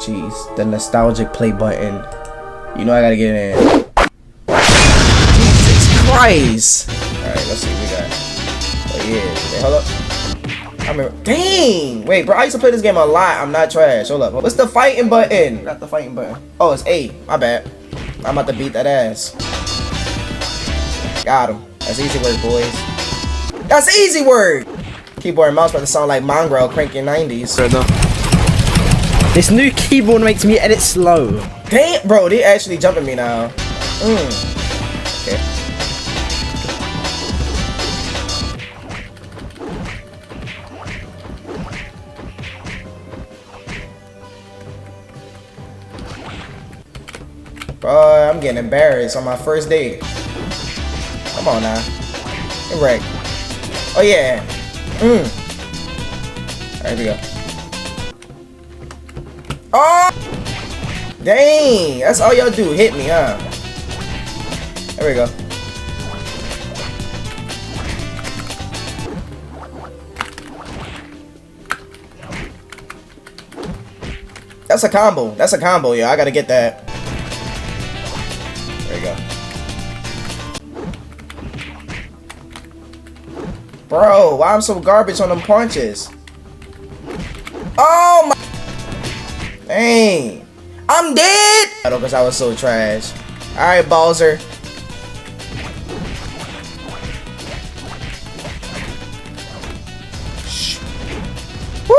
Jeez, the nostalgic play button. You know I gotta get in. Jesus Christ! Alright, let's see what we got. Oh yeah, wait, hold up. I remember. Dang! Wait, bro, I used to play this game a lot. I'm not trash. Hold up. What's the fighting button? Got the fighting button. Oh, it's A. My bad. I'm about to beat that ass. Got him. That's easy work, boys. That's easy work! Keyboard and mouse about to sound like Mongrel cranking 90s. This new keyboard makes me edit slow. Damn, bro, they actually jumping me now. Okay. Bro, I'm getting embarrassed on my first date. Come on now. Get wrecked. Oh yeah. Alright, here we go. Oh! Dang! That's all y'all do. Hit me, huh? There we go. That's a combo. That's a combo, yeah. I gotta get that. There we go. Bro, why I'm so garbage on them punches? Oh my! Dang! I'm dead! Because I was so trash. Alright, Bowser. Shh. Woo!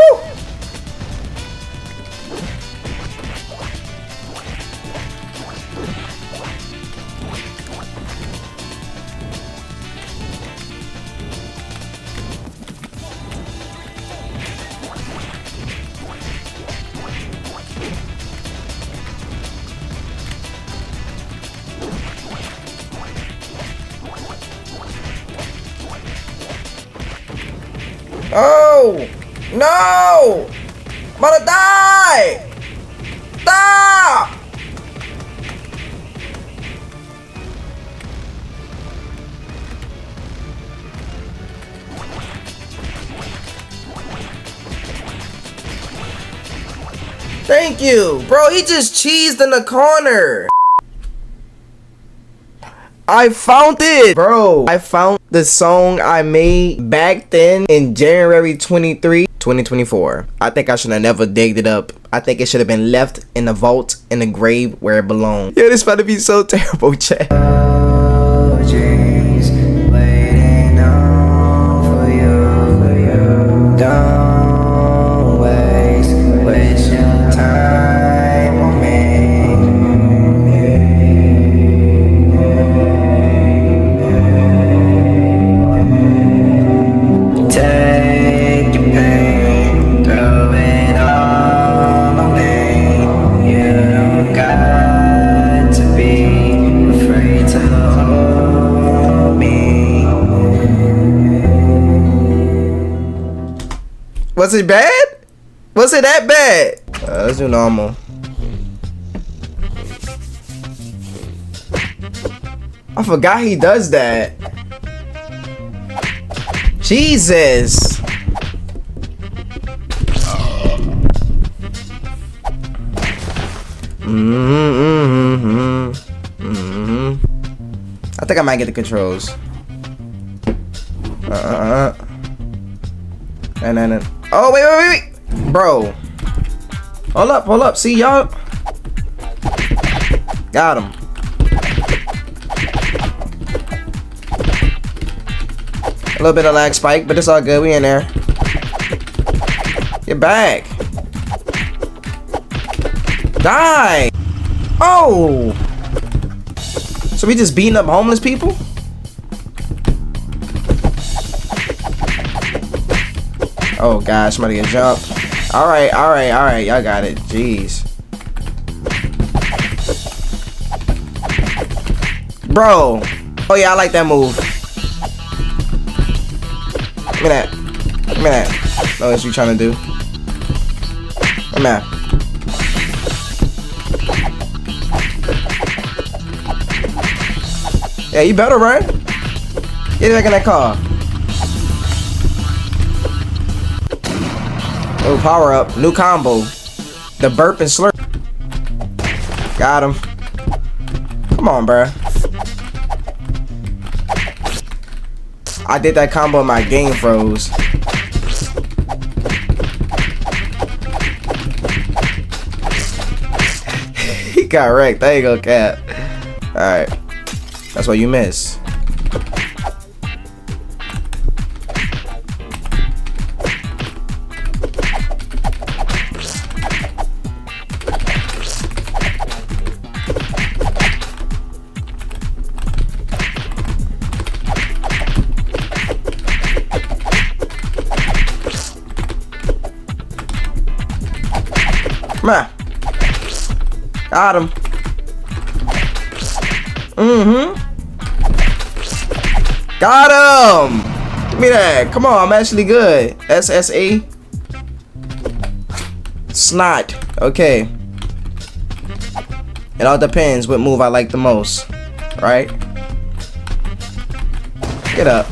Oh! No! I'm about to die! Stop! Thank you! Bro, he just cheesed in the corner! I found it! Bro, I found the song I made back then in January 23, 2024. I think I should have never digged it up. I think it should have been left in the vault, in the grave where it belonged. Yeah, this about to be so terrible, chat. Was it bad? Was it that bad? Let's do normal. I forgot he does that. Jesus. I think I might get the controls. And then, oh wait, bro. Hold up. See y'all. Got him. A little bit of lag spike, but it's all good. We in there. Get back. Die. Oh. So we just beating up homeless people? Oh gosh, somebody get jumped. Alright, y'all got it. Jeez. Bro. Oh yeah, I like that move. Give me that. No, that's what you trying to do. Give me that. Yeah, you better run. Get back in that car. Oh, power up. New combo. The burp and slurp. Got him. Come on, bruh. I did that combo, my game froze. He got wrecked. There you go, Cap. Alright. That's what you miss. Come on. Got him. Got him. Give me that. Come on, I'm actually good. SSA. Snot. Okay. It all depends what move I like the most. Right? Get up.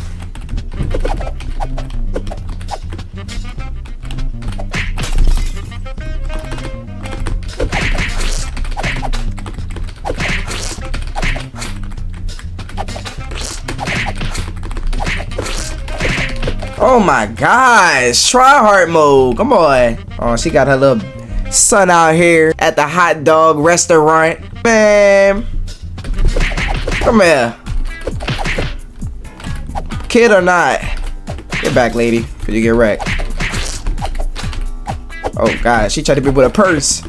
Oh my gosh, try hard mode. Come on. Oh, she got her little son out here at the hot dog restaurant. Man. Come here. Kid or not. Get back, lady, before you get wrecked. Oh god, she tried to be with a purse.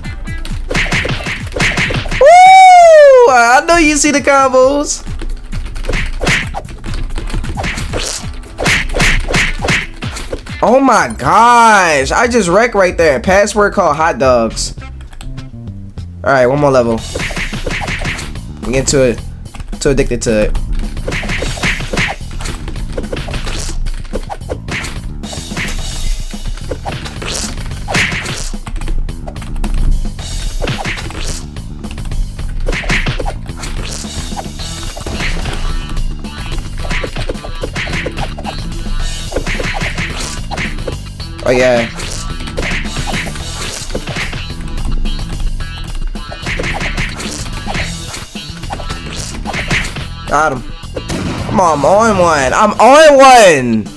Woo! I know you see the combos. Oh my gosh, I just wrecked right there. Password called hot dogs. Alright, one more level. We get too addicted to it. Oh yeah. Got him. Come on, I'm on one. I'm on one.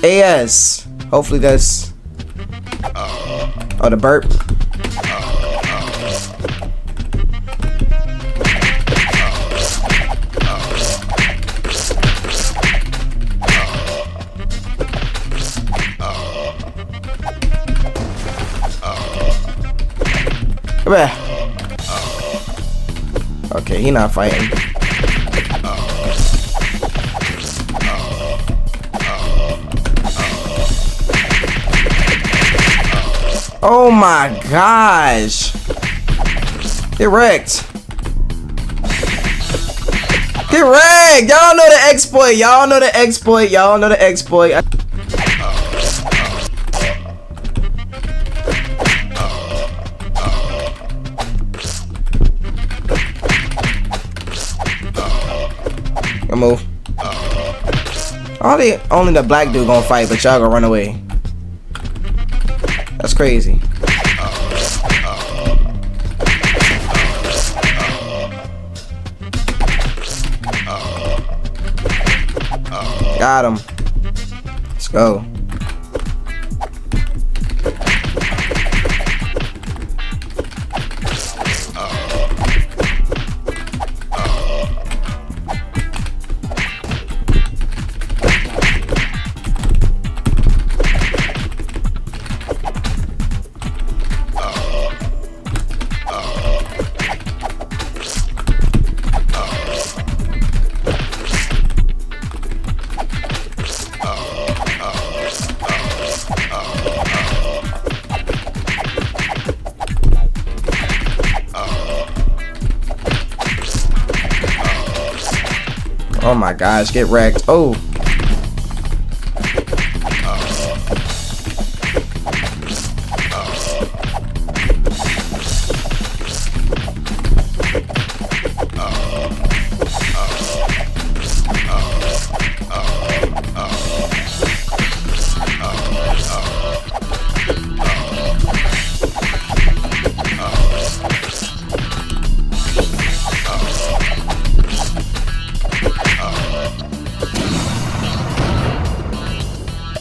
AS. Hopefully that's. Oh, the burp. Come here. Okay, he not fighting. Oh my gosh. Get wrecked. Get wrecked. Y'all know the exploit. Y'all know the exploit. Y'all know the exploit. Move. Only the black dude gonna fight, but y'all gonna run away. That's crazy. Got him. Let's go. Oh my gosh, get wrecked. Oh.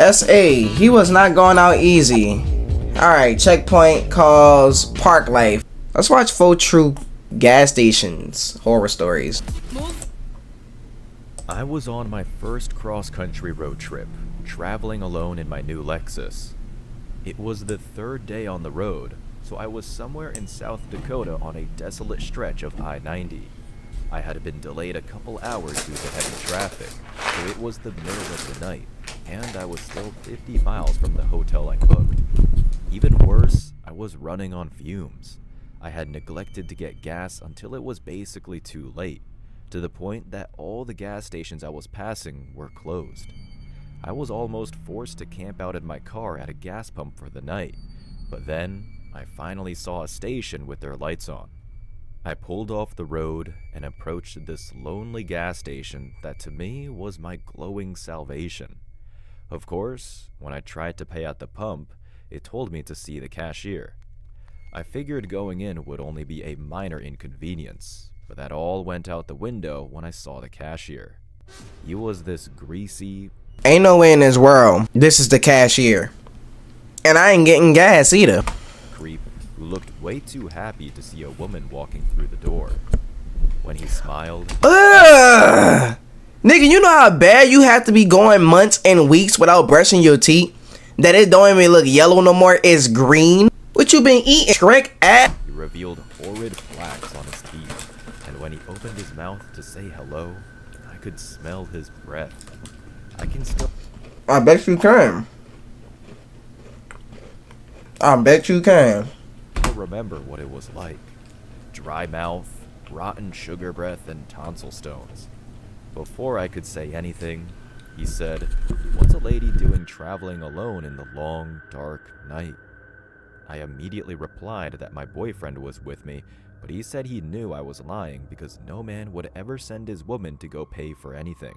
SA, he was not going out easy. Alright, checkpoint calls Park Life. Let's watch 4 true gas stations horror stories. I was on my first cross-country road trip, traveling alone in my new Lexus. It was the 3rd day on the road, so I was somewhere in South Dakota on a desolate stretch of I-90. I had been delayed a couple hours due to heavy traffic, so it was the middle of the night, and I was still 50 miles from the hotel I booked. Even worse, I was running on fumes. I had neglected to get gas until it was basically too late, to the point that all the gas stations I was passing were closed. I was almost forced to camp out in my car at a gas pump for the night, but then I finally saw a station with their lights on. I pulled off the road and approached this lonely gas station that to me was my glowing salvation. Of course, when I tried to pay at the pump, it told me to see the cashier. I figured going in would only be a minor inconvenience, but that all went out the window when I saw the cashier. He was this greasy... Ain't no way in this world this is the cashier. And I ain't getting gas either. creep who looked way too happy to see a woman walking through the door. When he smiled... Ugh! Nigga, you know how bad you have to be going months and weeks without brushing your teeth? That it don't even look yellow no more, it's green? What you been eating, Shrek at? He revealed horrid plaques on his teeth, and when he opened his mouth to say hello, I could smell his breath. I can still I bet you can. I bet you can. remember what it was like. Dry mouth, rotten sugar breath, and tonsil stones. Before I could say anything, he said, "What's a lady doing traveling alone in the long, dark night?" I immediately replied that my boyfriend was with me, but he said he knew I was lying because no man would ever send his woman to go pay for anything.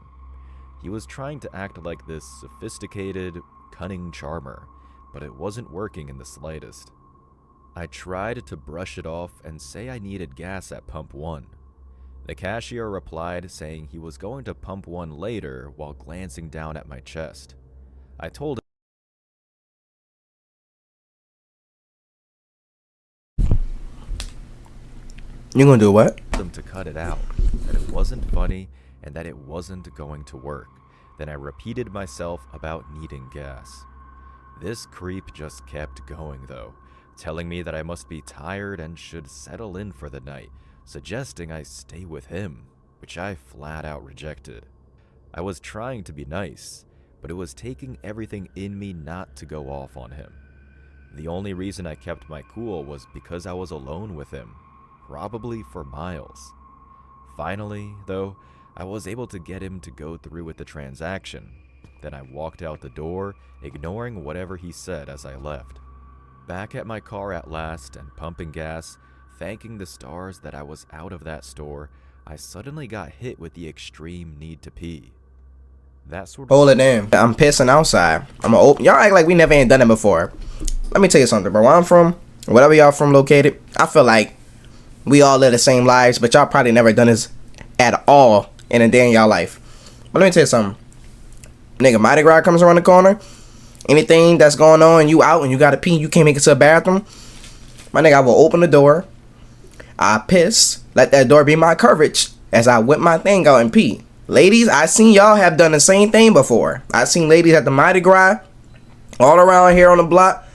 He was trying to act like this sophisticated, cunning charmer, but it wasn't working in the slightest. I tried to brush it off and say I needed gas at Pump 1. The cashier replied saying he was going to Pump 1 later while glancing down at my chest. I told You gonna do what? him to cut it out, that it wasn't funny and that it wasn't going to work. Then I repeated myself about needing gas. This creep just kept going though, telling me that I must be tired and should settle in for the night, suggesting I stay with him, which I flat out rejected. I was trying to be nice, but it was taking everything in me not to go off on him. The only reason I kept my cool was because I was alone with him, probably for miles. Finally, though, I was able to get him to go through with the transaction. Then I walked out the door, ignoring whatever he said as I left. Back at my car at last and pumping gas, thanking the stars that I was out of that store, I suddenly got hit with the extreme need to pee. That sort of... Hold it in. I'm pissing outside. I'm gonna open. Y'all act like we never ain't done it before. Let me tell you something, bro. Where I'm from, whatever y'all from located, I feel like we all live the same lives, but y'all probably never done this at all in a day in y'all life. But let me tell you something. Nigga, Mardi Gras comes around the corner. Anything that's going on, you out and you gotta pee, you can't make it to a bathroom. My nigga, I will open the door. I piss. Let that door be my coverage as I whip my thing out and pee. Ladies, I seen y'all have done the same thing before. I seen ladies at the Mardi Gras all around here on the block.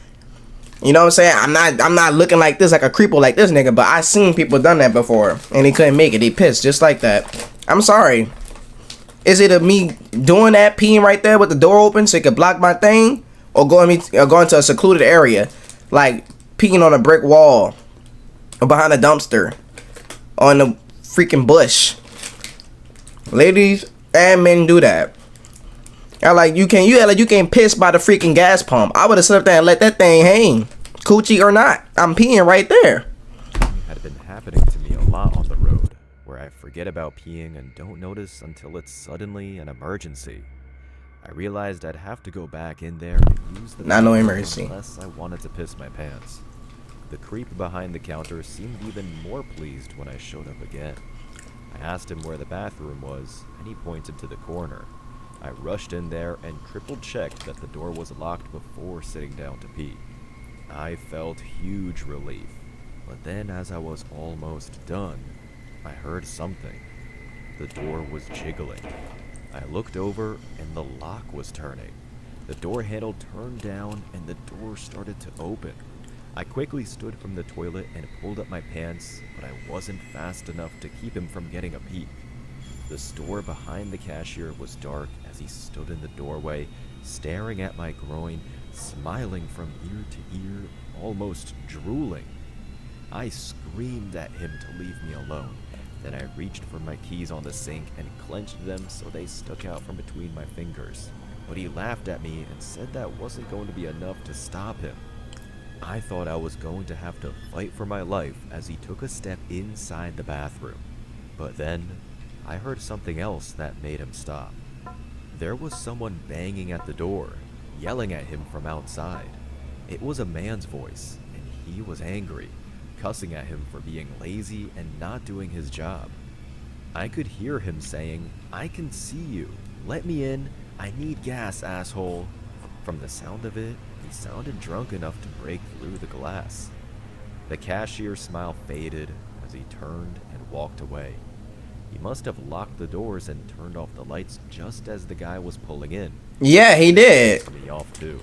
You know what I'm saying? I'm not looking like this, like a creeper like this nigga, but I seen people done that before and they couldn't make it. They pissed just like that. I'm sorry. Is it me doing that, peeing right there with the door open so it could block my thing, or going into a secluded area, like peeing on a brick wall, or behind a dumpster, or in a freaking bush? Ladies and men do that. I like you can't piss by the freaking gas pump. I would have sat up there and let that thing hang, coochie or not. I'm peeing right there. had been happening to me a lot on the road, where I forget about peeing and don't notice until it's suddenly an emergency. I realized I'd have to go back in there and use the Not no bathroom emergency. unless I wanted to piss my pants. The creep behind the counter seemed even more pleased when I showed up again. I asked him where the bathroom was, and he pointed to the corner. I rushed in there and triple checked that the door was locked before sitting down to pee. I felt huge relief, but then as I was almost done, I heard something. The door was jiggling. I looked over and the lock was turning. The door handle turned down and the door started to open. I quickly stood from the toilet and pulled up my pants, but I wasn't fast enough to keep him from getting a peek. The store behind the cashier was dark as he stood in the doorway, staring at my groin, smiling from ear to ear, almost drooling. I screamed at him to leave me alone. Then I reached for my keys on the sink and clenched them so they stuck out from between my fingers. But he laughed at me and said that wasn't going to be enough to stop him. I thought I was going to have to fight for my life as he took a step inside the bathroom. But then, I heard something else that made him stop. There was someone banging at the door, yelling at him from outside. It was a man's voice, and he was angry, cussing at him for being lazy and not doing his job. I could hear him saying, "I can see you. Let me in. I need gas, asshole." From the sound of it, he sounded drunk enough to break through the glass. The cashier's smile faded as he turned and walked away. He must have locked the doors and turned off the lights just as the guy was pulling in. Yeah, he did. Turned me off too.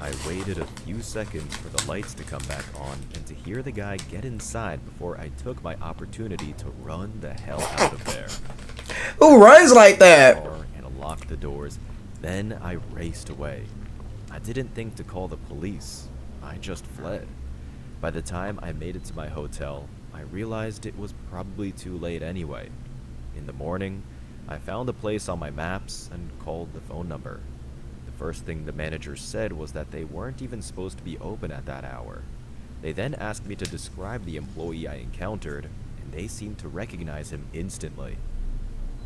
I waited a few seconds for the lights to come back on and to hear the guy get inside before I took my opportunity to run the hell out of there. Who runs like that? And locked the doors. Then I raced away. I didn't think to call the police. I just fled. By the time I made it to my hotel, I realized it was probably too late anyway. In the morning, I found the place on my maps and called the phone number. The first thing the manager said was that they weren't even supposed to be open at that hour. They then asked me to describe the employee I encountered, and they seemed to recognize him instantly.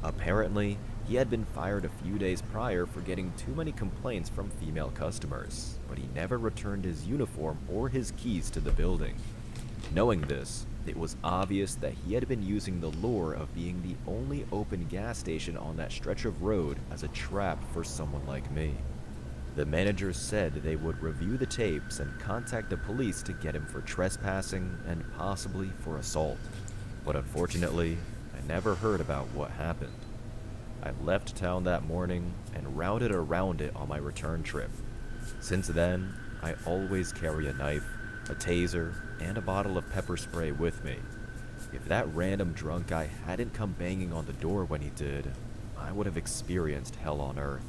Apparently, he had been fired a few days prior for getting too many complaints from female customers, but he never returned his uniform or his keys to the building. Knowing this, it was obvious that he had been using the lure of being the only open gas station on that stretch of road as a trap for someone like me. The manager said they would review the tapes and contact the police to get him for trespassing and possibly for assault. But unfortunately, I never heard about what happened. I left town that morning and routed around it on my return trip. Since then, I always carry a knife, a taser, and a bottle of pepper spray with me. If that random drunk guy hadn't come banging on the door when he did, I would have experienced hell on earth.